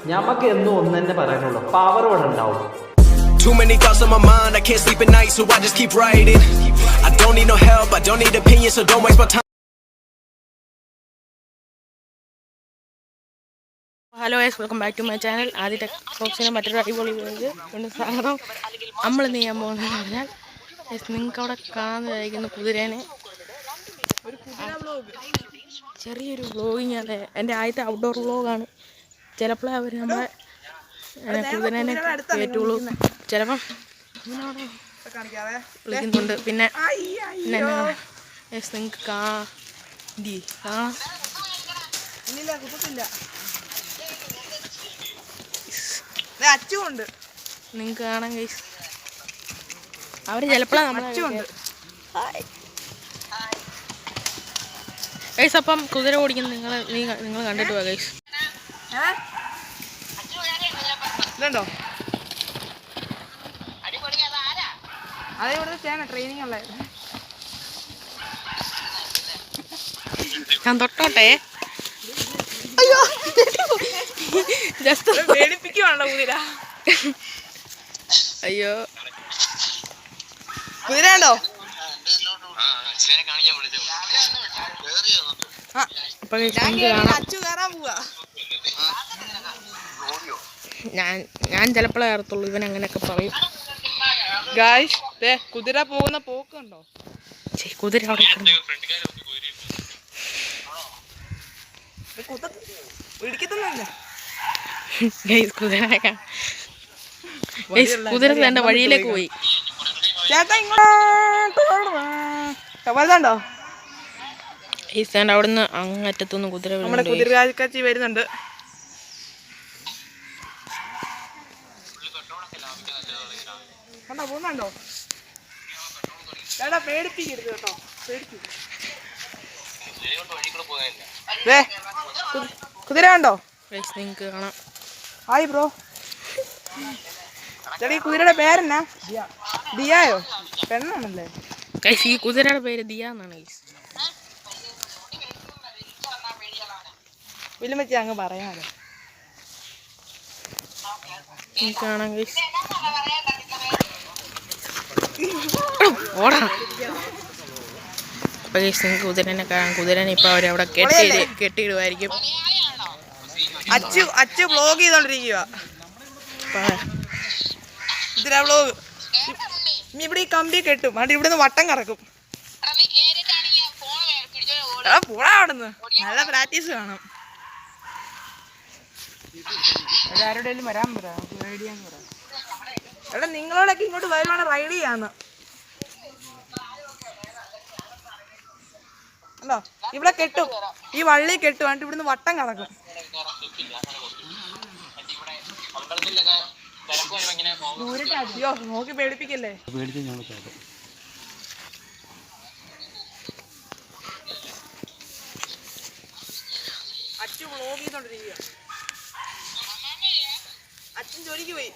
ഞമ്മക്ക് എന്നും ഒന്ന് തന്നെ പറയാനുള്ളൂ, പവർ ഇവിടെ ഉണ്ടാവും. Too many thoughts on my mind, I can't sleep at night, so I just keep writing. I don't need no help, I don't need opinions, so don't waste my time. Hello guys, welcome back to my channel. ആദ്യ tech ബോക്സിന് മറ്റൊരു അടിപൊളി video കൊണ്ട് സ്വാഗതം. നമ്മൾ ഇന്ന് ചെയ്യാൻ പോകുന്നതെന്ന് പറഞ്ഞാൽ നിങ്ങൾക്ക് അവിടെ കാണുന്നതായിരിക്കുന്ന കുതിരേനെ ചെറിയൊരു വ്ളോഗിങ് ആണ്. എൻ്റെ ആദ്യത്തെ ഔട്ട്ഡോർ വ്ളോഗാണ്. ചിലപ്പോഴേ അവർ നമ്മളെ കുതിരേനെ കയറ്റുള്ളൂ, ചിലപ്പം വിളിക്കുന്നുണ്ട്. പിന്നെ നിങ്ങൾക്ക് കാണാം, നിങ്ങൾക്ക് കാണാം ഗൈസ്. അവര് ചിലപ്പോഴാണ് നമ്മളെ ഗൈസ്. അപ്പം കുതിര ഓടിക്കുന്നത് നിങ്ങൾ കണ്ടിട്ട് പോവാ ഗൈസ്. ഇതുണ്ടോ? അത് ഇവിടുത്തെ ചെയ്യണം, ട്രെയിനിങ് ഉള്ളത്. ഞാൻ തൊട്ടോട്ടെ. ജസ്റ്റ് പേടിപ്പിക്കുവാണല്ലോ കുതിര. അയ്യോ, കുതിര ഉണ്ടോ? അപ്പൊ കാണാം. അച്ചു കയറാൻ പോവാ. ഞാൻ ചിലപ്പോഴേ കയറത്തുള്ളൂ. ഇവൻ അങ്ങനെയൊക്കെ പറയും. ഗായ്സ്, കുതിര പോകുന്ന പോക്കുണ്ടോ? കുതിര അവിടെ ഇടിക്കത്തൊന്നുമില്ല. കുതിര തന്റെ വഴിയിലേക്ക് പോയി. ചേട്ടാ ഇങ്ങോട്ടോ വലുതുണ്ടോ? ഈ സ്റ്റാൻഡ് അവിടുന്ന് അങ്ങറ്റത്തുനിന്ന് കുതിര നമ്മുടെ കുതിരക്കാച്ചി വരുന്നുണ്ട്. കണ്ടോ, പോകുന്നുണ്ടോ? ചേട്ടാ പേടിപ്പിക്കരുത് കേട്ടോ, പേടിപ്പിക്കും. കുതിര കണ്ടോ? നിങ്ങൾക്ക് കാണാം. Hi bro. ചേട്ടാ ഈ കുതിരയുടെ പേരെന്നാ? ദിയായോ? പെണ്ണാണല്ലേ? ഗൈസ്, ഈ കുതിരയുടെ പേര് ദിയ എന്നാണ് ഗൈസ്. വിലുമച്ചി അങ്ങ് പറയാതെ കാണാം ഗൈസ്. ഓടാ. അപ്പൊ ഗൈസ്, നിങ്ങൾക്ക് കുതിരനെ കാണാം. കുതിരനെ ഇപ്പൊ അവരവിടെ കെട്ടിയിടുമായിരിക്കും. അച്ചു വ്ലോഗ് ചെയ്തോണ്ടിരിക്കുക. കുതിര വ്ലോഗ്. ഇവിടെ ഈ കമ്പി കെട്ടും, അത് ഇവിടുന്ന് വട്ടം കറക്കും. പോടാ അവിടുന്ന്, നല്ല പ്രാക്ടീസ് കാണാം. ആരുടെയും വരാൻ പറ, റൈഡ് ചെയ്യാൻ പറ. എടാ നിങ്ങളോടൊക്കെ ഇങ്ങോട്ട് വരുവാണ് റൈഡ് ചെയ്യാന്ന്. അല്ലോ ഇവിടെ കെട്ടും, ഈ വള്ളി കെട്ടും, എന്നിട്ട് ഇവിടുന്ന് വട്ടം കറക്കും. അയ്യോ, നോക്കി പേടിപ്പിക്കല്ലേ. അച്ചു വ്ലോഗ് ചെയ്തോണ്ടിരിക്കുക. അച്ഛൻ ജോലിക്ക് പോയി.